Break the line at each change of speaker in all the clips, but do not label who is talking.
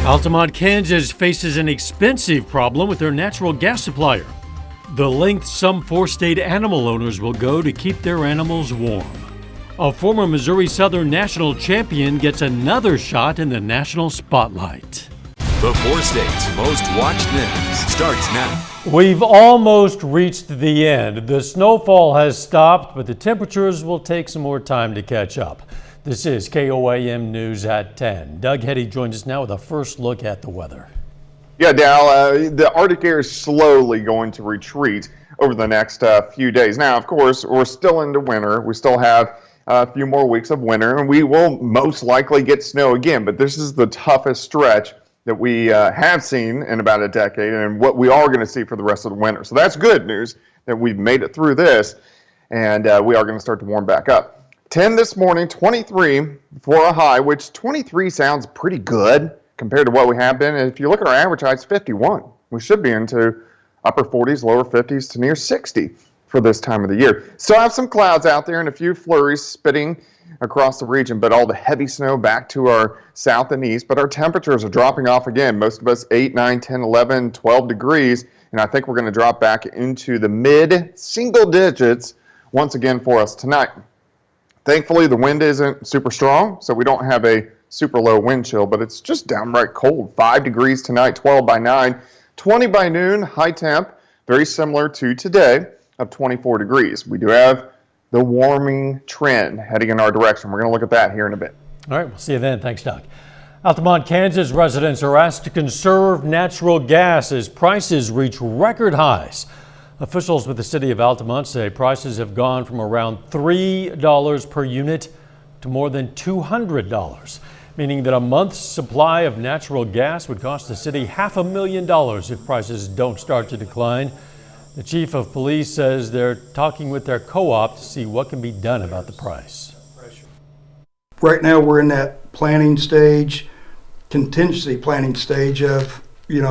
Altamont, Kansas faces an expensive problem with their natural gas supplier. The length some four-state animal owners will go to keep their animals warm. A former Missouri Southern national champion gets another shot in the national spotlight.
The four states most watched news starts now.
We've almost reached the end. The snowfall has stopped, but the temperatures will take some more time to catch up. This is KOAM News at 10. Doug Heddy joins us now with a first look at the weather.
Yeah, Dal, the Arctic air is slowly going to retreat over the next few days. Now, of course, we're still into winter. We still have a few more weeks of winter, and we will most likely get snow again. But this is the toughest stretch that we have seen in about a decade, and what we are going to see for the rest of the winter. So that's good news that we've made it through this, and we are going to start to warm back up. 10 this morning, 23 for a high, which 23 sounds pretty good compared to what we have been. And if you look at our average high, it's 51. We should be into upper 40s, lower 50s to near 60 for this time of the year. Still have some clouds out there and a few flurries spitting across the region, but all the heavy snow back to our south and east. But our temperatures are dropping off again. Most of us 8, 9, 10, 11, 12 degrees. And I think we're going to drop back into the mid single digits once again for us tonight. Thankfully, the wind isn't super strong, so we don't have a super low wind chill, but it's just downright cold. 5 degrees tonight, 12 by 9, 20 by noon, high temp, very similar to today of 24 degrees. We do have the warming trend heading in our direction. We're going to look at that here in a bit.
All right, we'll see you then. Thanks, Doug. Altamont, Kansas residents are asked to conserve natural gas as prices reach record highs. Officials with the city of Altamont say prices have gone from around $3 per unit to more than $200, meaning that a month's supply of natural gas would cost the city $500,000 if prices don't start to decline. The chief of police says they're talking with their co-op to see what can be done about the price.
Right now we're in that planning stage, contingency planning stage of, in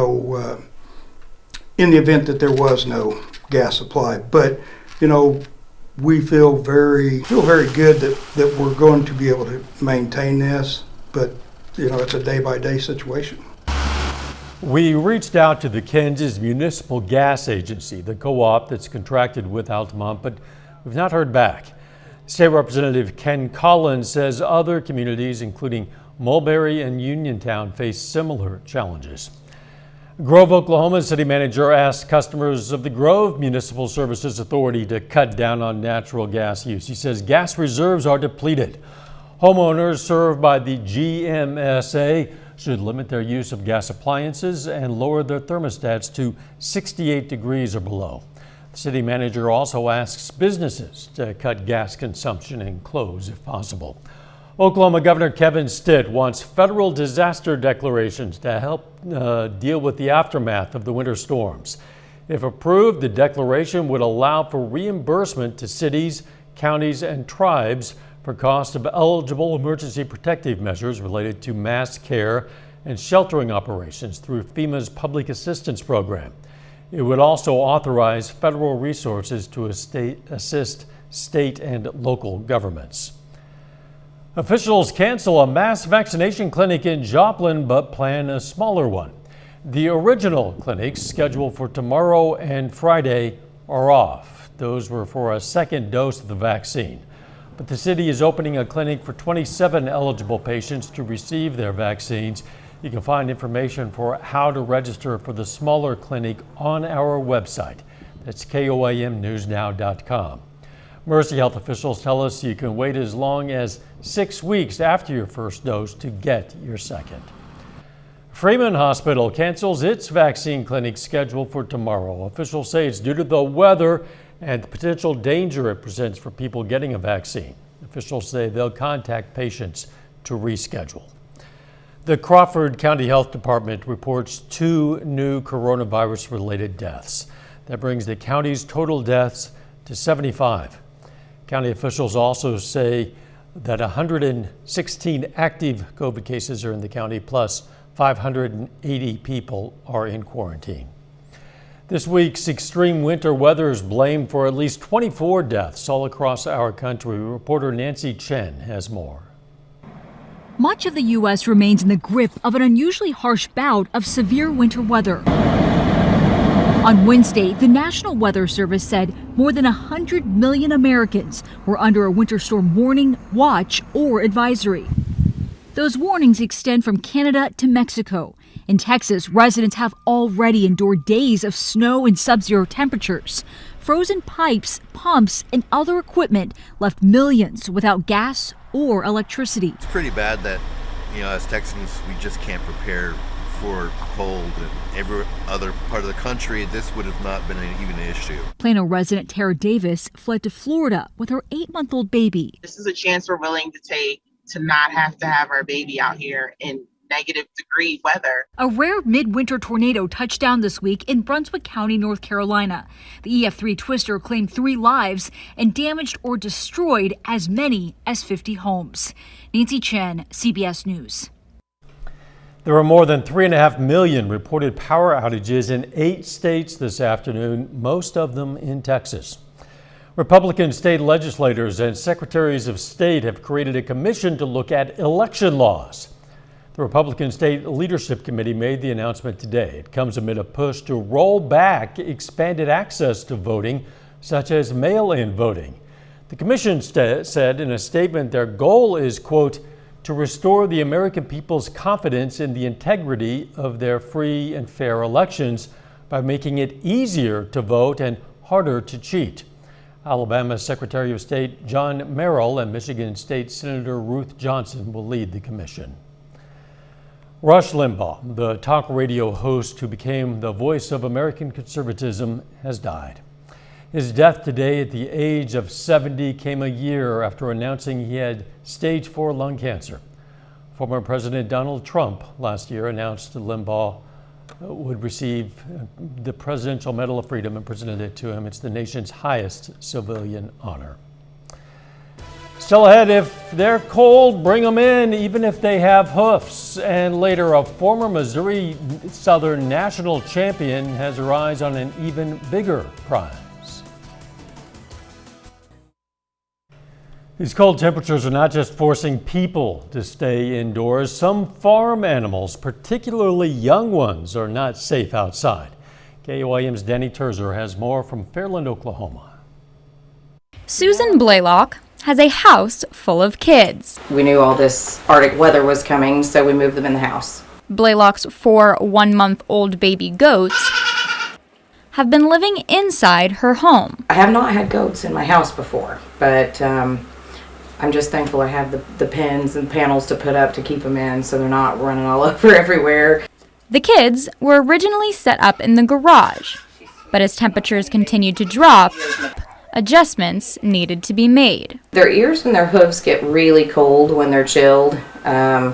the event that there was no gas supply. But, we feel very good that we're going to be able to maintain this, but, it's a day-by-day situation.
We reached out to the Kansas Municipal Gas Agency, the co-op that's contracted with Altamont, but we've not heard back. State Representative Ken Collins says other communities, including Mulberry and Uniontown, face similar challenges. Grove, Oklahoma city manager asked customers of the Grove Municipal Services Authority to cut down on natural gas use. He says gas reserves are depleted. Homeowners served by the GMSA should limit their use of gas appliances and lower their thermostats to 68 degrees or below. The city manager also asks businesses to cut gas consumption and close if possible. Oklahoma Governor Kevin Stitt wants federal disaster declarations to help deal with the aftermath of the winter storms. If approved, the declaration would allow for reimbursement to cities, counties, and tribes for cost of eligible emergency protective measures related to mass care and sheltering operations through FEMA's Public Assistance Program. It would also authorize federal resources to assist state and local governments. Officials cancel a mass vaccination clinic in Joplin but plan a smaller one. The original clinics scheduled for tomorrow and Friday are off. Those were for a second dose of the vaccine. But the city is opening a clinic for 27 eligible patients to receive their vaccines. You can find information for how to register for the smaller clinic on our website. That's KOAMnewsnow.com. Mercy Health officials tell us you can wait as long as 6 weeks after your first dose to get your second. Freeman Hospital cancels its vaccine clinic scheduled for tomorrow. Officials say it's due to the weather and the potential danger it presents for people getting a vaccine. Officials say they'll contact patients to reschedule. The Crawford County Health Department reports 2 new coronavirus-related deaths. That brings the county's total deaths to 75. County officials also say that 116 active COVID cases are in the county, plus 580 people are in quarantine. This week's extreme winter weather is blamed for at least 24 deaths all across our country. Reporter Nancy Chen has more.
Much of the U.S. remains in the grip of an unusually harsh bout of severe winter weather. On Wednesday, the National Weather Service said more than 100 million Americans were under a winter storm warning, watch, or advisory. Those warnings extend from Canada to Mexico. In Texas, residents have already endured days of snow and sub-zero temperatures. Frozen pipes, pumps, and other equipment left millions without gas or electricity.
It's pretty bad that, as Texans, we just can't prepare for cold, and every other part of the country, this would have not been even an issue.
Plano resident Tara Davis fled to Florida with her 8-month-old baby.
This is a chance we're willing to take to not have to have our baby out here in -degree weather.
A rare midwinter tornado touched down this week in Brunswick County, North Carolina. The EF3 twister claimed 3 lives and damaged or destroyed as many as 50 homes. Nancy Chen, CBS News.
There were more than 3.5 million reported power outages in 8 states this afternoon, most of them in Texas. Republican state legislators and secretaries of state have created a commission to look at election laws. The Republican State Leadership Committee made the announcement today. It comes amid a push to roll back expanded access to voting, such as mail-in voting. The commission said in a statement their goal is, quote, to restore the American people's confidence in the integrity of their free and fair elections by making it easier to vote and harder to cheat. Alabama Secretary of State John Merrill and Michigan State Senator Ruth Johnson will lead the commission. Rush Limbaugh, the talk radio host who became the voice of American conservatism, has died. His death today at the age of 70 came a year after announcing he had stage 4 lung cancer. Former President Donald Trump last year announced Limbaugh would receive the Presidential Medal of Freedom and presented it to him. It's the nation's highest civilian honor. Still ahead, if they're cold, bring them in, even if they have hoofs. And later, a former Missouri Southern national champion has her eyes on an even bigger prize. These cold temperatures are not just forcing people to stay indoors. Some farm animals, particularly young ones, are not safe outside. KOAM's Danny Terzer has more from Fairland, Oklahoma.
Susan Blaylock has a house full of kids.
We knew all this Arctic weather was coming, so we moved them in the house.
Blaylock's 4 one-month-old baby goats have been living inside her home.
I have not had goats in my house before, but I'm just thankful I have the pens and panels to put up to keep them in so they're not running all over everywhere.
The kids were originally set up in the garage, but as temperatures continued to drop, adjustments needed to be made.
Their ears and their hooves get really cold when they're chilled, and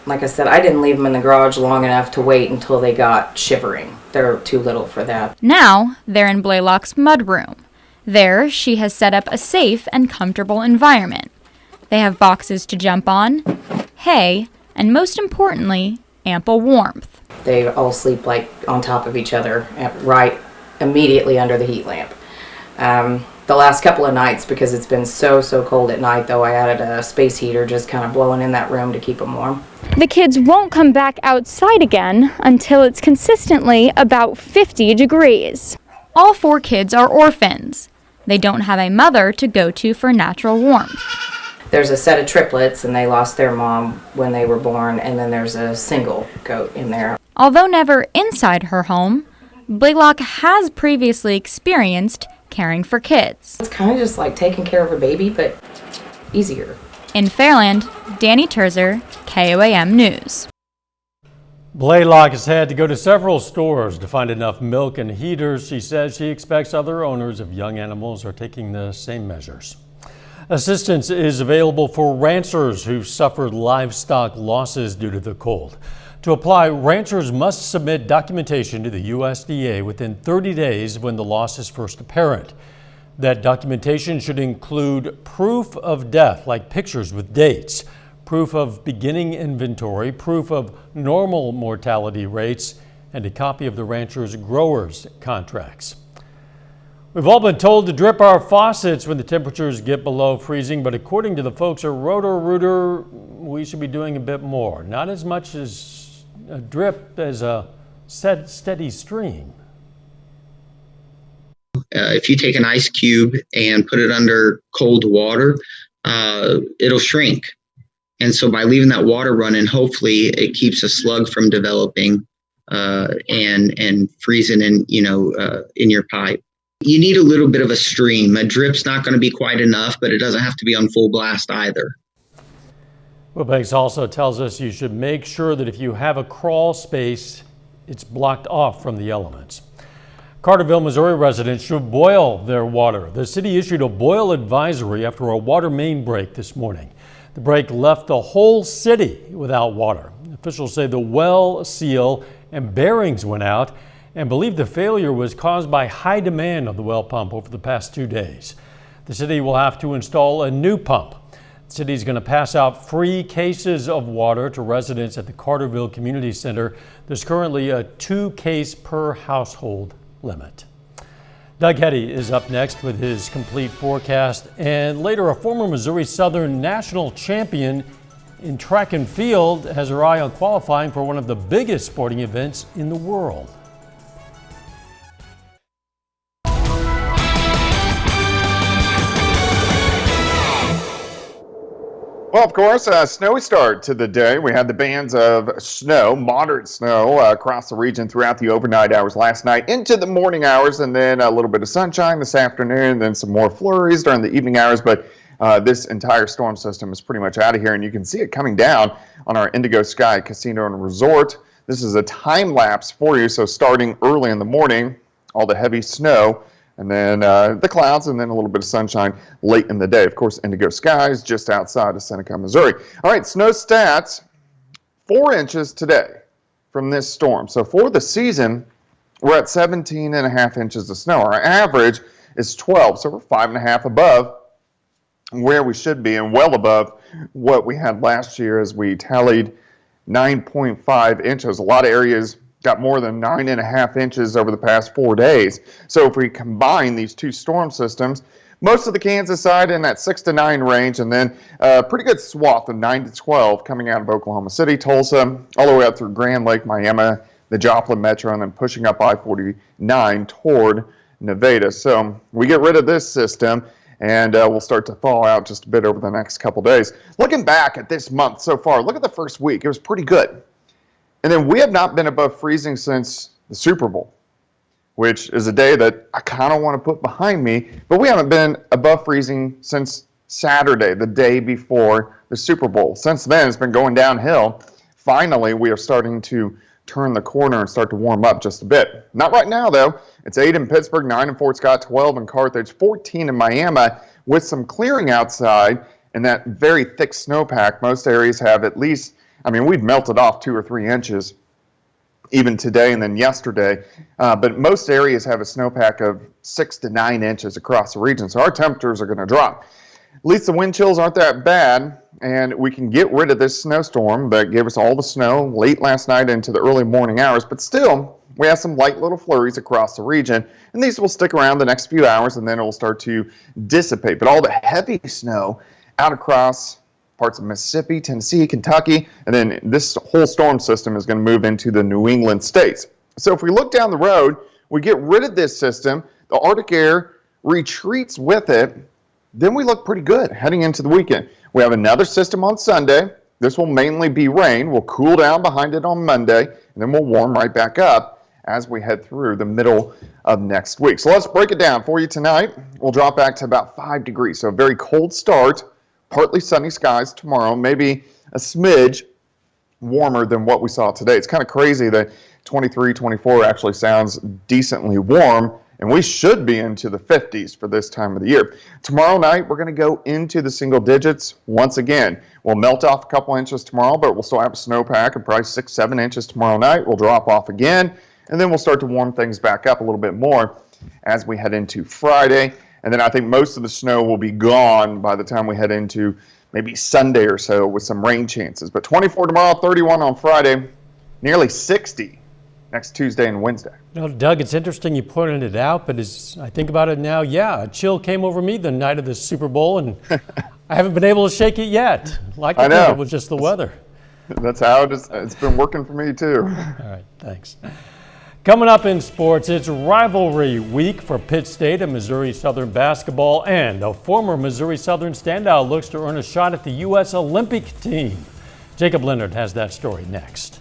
like I said, I didn't leave them in the garage long enough to wait until they got shivering. They're too little for that.
Now they're in Blaylock's mudroom. There, she has set up a safe and comfortable environment. They have boxes to jump on, hay, and most importantly, ample warmth.
They all sleep like on top of each other, right immediately under the heat lamp. The last couple of nights, because it's been so cold at night, though, I added a space heater just kind of blowing in that room to keep them warm.
The kids won't come back outside again until it's consistently about 50 degrees. All 4 kids are orphans. They don't have a mother to go to for natural warmth.
There's a set of triplets, and they lost their mom when they were born, and then there's a single goat in there.
Although never inside her home, Blaylock has previously experienced caring for kids.
It's kind of just like taking care of a baby, but easier.
In Fairland, Danny Terzer, KOAM News.
Blaylock has had to go to several stores to find enough milk and heaters. She says she expects other owners of young animals are taking the same measures. Assistance is available for ranchers who've suffered livestock losses due to the cold. To apply, ranchers must submit documentation to the USDA within 30 days when the loss is first apparent. That documentation should include proof of death, like pictures with dates, proof of beginning inventory, proof of normal mortality rates, and a copy of the rancher's grower's contracts. We've all been told to drip our faucets when the temperatures get below freezing, but according to the folks at Roto-Rooter, we should be doing a bit more. Not as much as a drip as a steady stream.
If you take an ice cube and put it under cold water, it'll shrink. And so by leaving that water running, hopefully it keeps a slug from developing and freezing in your pipe. You need a little bit of a stream. A drip's not going to be quite enough, but it doesn't have to be on full blast either.
Well, Banks also tells us you should make sure that if you have a crawl space, it's blocked off from the elements. Carterville, Missouri residents should boil their water. The city issued a boil advisory after a water main break this morning. The break left the whole city without water. Officials say the well seal and bearings went out and believe the failure was caused by high demand on the well pump over the past 2 days. The city will have to install a new pump. The city is going to pass out free cases of water to residents at the Carterville Community Center. There's currently a 2 case per household limit. Doug Hetty is up next with his complete forecast, and later a former Missouri Southern national champion in track and field has her eye on qualifying for one of the biggest sporting events in the world.
Well, of course, a snowy start to the day. We had the bands of snow, moderate snow, across the region throughout the overnight hours last night into the morning hours, and then a little bit of sunshine this afternoon, then some more flurries during the evening hours. But this entire storm system is pretty much out of here, and you can see it coming down on our Indigo Sky Casino and Resort. This is a time lapse for you, so starting early in the morning, all the heavy snow, and then the clouds, and then a little bit of sunshine late in the day. Of course, Indigo Skies just outside of Seneca, Missouri. All right, snow stats, 4 inches today from this storm. So for the season, we're at 17.5 inches of snow. Our average is 12, so we're 5.5 above where we should be and well above what we had last year as we tallied 9.5 inches. A lot of areas got more than 9.5 inches over the past 4 days. So if we combine these two storm systems, most of the Kansas side in that 6 to 9 range, and then a pretty good swath of 9 to 12 coming out of Oklahoma City, Tulsa, all the way up through Grand Lake, Miami, the Joplin Metro, and then pushing up I-49 toward Nevada. So we get rid of this system, and we'll start to thaw out just a bit over the next couple days. Looking back at this month so far, look at the first week. It was pretty good. And then we have not been above freezing since the Super Bowl, which is a day that I kind of want to put behind me, but we haven't been above freezing since Saturday, the day before the Super Bowl. Since then, it's been going downhill. Finally, we are starting to turn the corner and start to warm up just a bit. Not right now, though. It's 8 in Pittsburg, 9 in Fort Scott, 12 in Carthage, 14 in Miami, with some clearing outside and that very thick snowpack. Most areas have at least, we've melted off 2 or 3 inches even today and then yesterday, but most areas have a snowpack of 6 to 9 inches across the region, so our temperatures are going to drop. At least the wind chills aren't that bad, and we can get rid of this snowstorm that gave us all the snow late last night into the early morning hours, but still, we have some light little flurries across the region, and these will stick around the next few hours, and then it will start to dissipate. But all the heavy snow out across parts of Mississippi, Tennessee, Kentucky, and then this whole storm system is going to move into the New England states. So if we look down the road, we get rid of this system, the Arctic air retreats with it, then we look pretty good heading into the weekend. We have another system on Sunday. This will mainly be rain. We'll cool down behind it on Monday, and then we'll warm right back up as we head through the middle of next week. So let's break it down for you tonight. We'll drop back to about 5 degrees, so a very cold start. Partly sunny skies tomorrow, maybe a smidge warmer than what we saw today. It's kind of crazy that 23, 24 actually sounds decently warm, and we should be into the 50s for this time of the year. Tomorrow night, we're going to go into the single digits once again. We'll melt off a couple inches tomorrow, but we'll still have a snowpack of probably 6, 7 inches tomorrow night. We'll drop off again, and then we'll start to warm things back up a little bit more as we head into Friday. And then I think most of the snow will be gone by the time we head into maybe Sunday or so with some rain chances. But 24 tomorrow, 31 on Friday, nearly 60 next Tuesday and Wednesday.
Doug, it's interesting you pointed it out, but as I think about it now, a chill came over me the night of the Super Bowl, and I haven't been able to shake it yet. Like I think it was just the weather.
That's how it's been working for me too.
All right, thanks. Coming up in sports, it's rivalry week for Pitt State and Missouri Southern basketball, and a former Missouri Southern standout looks to earn a shot at the U.S. Olympic team. Jacob Leonard has that story next.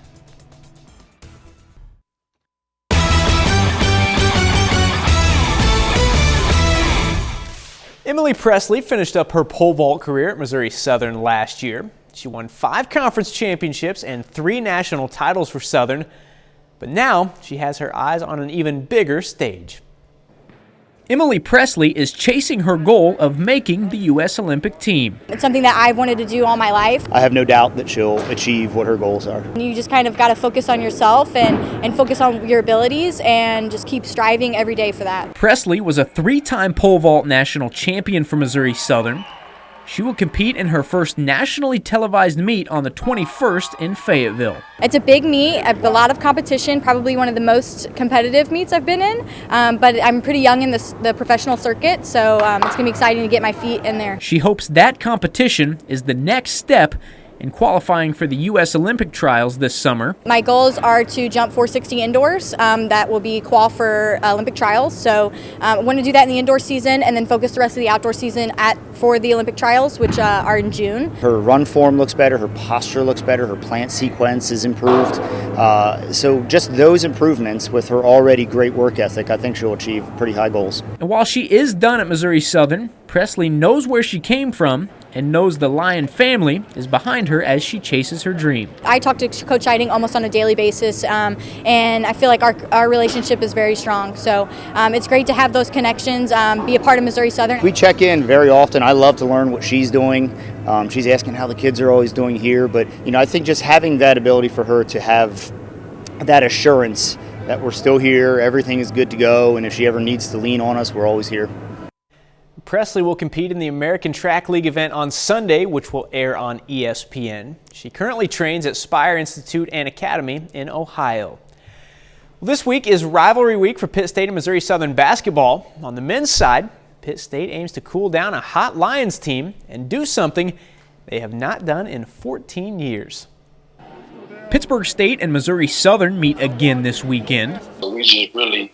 Emily Presley finished up her pole vault career at Missouri Southern last year. She won 5 conference championships and 3 national titles for Southern, but now she has her eyes on an even bigger stage. Emily Presley is chasing her goal of making the U.S. Olympic team.
It's something that I've wanted to do all my life.
I have no doubt that she'll achieve what her goals are.
You just kind of got to focus on yourself and focus on your abilities and just keep striving every day for that.
Presley was a 3-time pole vault national champion for Missouri Southern. She will compete in her first nationally televised meet on the 21st in Fayetteville.
It's a big meet, a lot of competition, probably one of the most competitive meets I've been in, but I'm pretty young in the professional circuit, so it's going to be exciting to get my feet in there.
She hopes that competition is the next step in qualifying for the U.S. Olympic trials this summer.
My goals are to jump 460 indoors. That will be qual for Olympic trials. So I want to do that in the indoor season and then focus the rest of the outdoor season for the Olympic trials, which are in June.
Her run form looks better, her posture looks better, her plant sequence is improved. So just those improvements with her already great work ethic, I think she'll achieve pretty high goals.
And while she is done at Missouri Southern, Presley knows where she came from and knows the Lyon family is behind her as she chases her dream.
I talk to Coach Eiding almost on a daily basis, and I feel like our relationship is very strong. So it's great to have those connections, be a part of Missouri Southern.
We check in very often. I love to learn what she's doing. She's asking how the kids are always doing here, but I think just having that ability for her to have that assurance that we're still here, everything is good to go, and if she ever needs to lean on us, we're always here.
Presley will compete in the American Track League event on Sunday, which will air on ESPN. She currently trains at Spire Institute and Academy in Ohio. Well, this week is rivalry week for Pitt State and Missouri Southern basketball. On the men's side, Pitt State aims to cool down a hot Lions team and do something they have not done in 14 years. Pittsburg State and Missouri Southern meet again this weekend.
We just really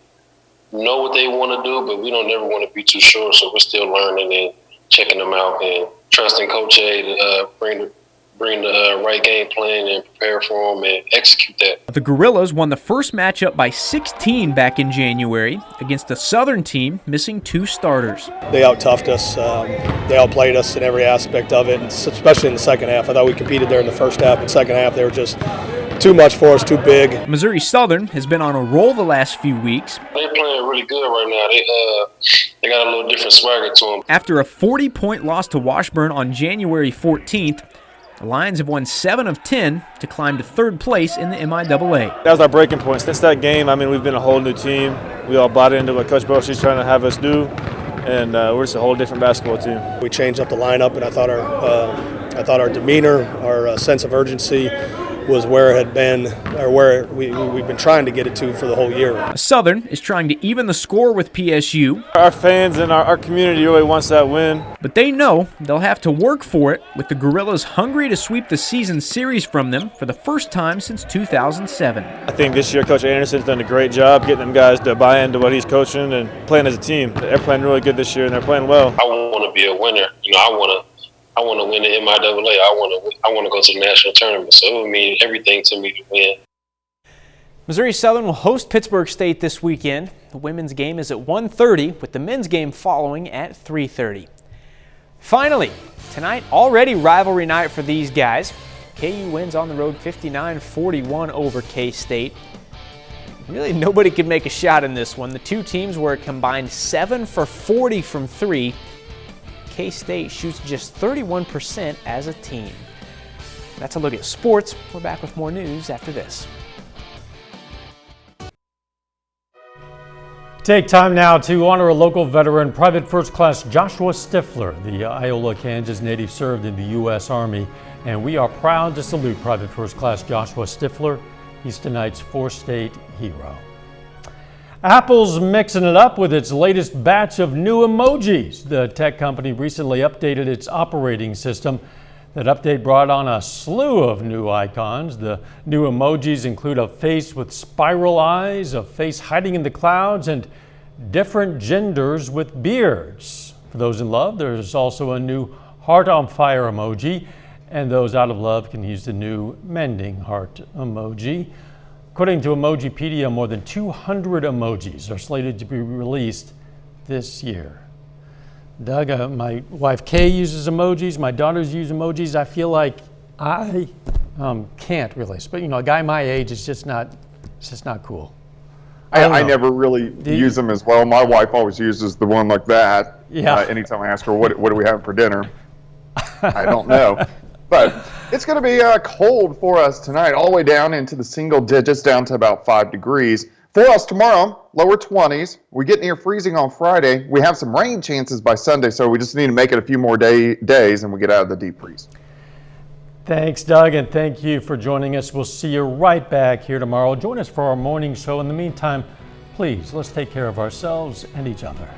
know what they want to do, but we don't ever want to be too sure, so we're still learning and checking them out and trusting Coach A to bring the right game plan and prepare for them and execute that.
The Gorillas won the first matchup by 16 back in January against a Southern team missing 2 starters.
They out-toughed us. They outplayed us in every aspect of it, and especially in the second half. I thought we competed there in the first half, but second half they were just too much for us, too big.
Missouri Southern has been on a roll the last few weeks.
They're playing really good right now. They got a little different swagger to them.
After a 40-point loss to Washburn on January 14th, the Lions have won 7 of 10 to climb to 3rd place in the MIAA.
That was our breaking point. Since that game, we've been a whole new team. We all bought into what Coach Boshi's trying to have us do, and we're just a whole different basketball team.
We changed up the lineup, and I thought our demeanor, our sense of urgency was where it had been, or where we've been trying to get it to for the whole year.
Southern is trying to even the score with PSU.
Our fans and our community really wants that win.
But they know they'll have to work for it, with the Gorillas hungry to sweep the season series from them for the first time since 2007.
I think this year Coach Anderson's done a great job getting them guys to buy into what he's coaching and playing as a team. They're playing really good this year, and they're playing well.
I want to be a winner. I want to win the MIAA. I want to go to the national tournament. So it would mean everything to me to win.
Missouri Southern will host Pittsburg State this weekend. The women's game is at 1:30, with the men's game following at 3:30. Finally, tonight, already rivalry night for these guys. KU wins on the road 59-41 over K-State. Really, nobody could make a shot in this one. The two teams were a combined 7 for 40 from 3. K-State shoots just 31% as a team. That's a look at sports. We're back with more news after this.
Take time now to honor a local veteran, Private First Class Joshua Stifler. The Iola, Kansas native served in the U.S. Army, and we are proud to salute Private First Class Joshua Stifler. He's tonight's 4-state hero. Apple's mixing it up with its latest batch of new emojis. The tech company recently updated its operating system. That update brought on a slew of new icons. The new emojis include a face with spiral eyes, a face hiding in the clouds, and different genders with beards. For those in love, there's also a new heart on fire emoji, and those out of love can use the new mending heart emoji. According to Emojipedia, more than 200 emojis are slated to be released this year. Doug, my wife Kay uses emojis, my daughters use emojis. I feel like I can't really, but a guy my age is just not cool.
I never really use them as well. My wife always uses the one like that.
Yeah.
Anytime I ask her, what do we have for dinner? I don't know. But it's going to be cold for us tonight, all the way down into the single digits, down to about 5 degrees. For us tomorrow, lower 20s. We get near freezing on Friday. We have some rain chances by Sunday, so we just need to make it a few more days and we get out of the deep freeze.
Thanks, Doug, and thank you for joining us. We'll see you right back here tomorrow. Join us for our morning show. In the meantime, please, let's take care of ourselves and each other.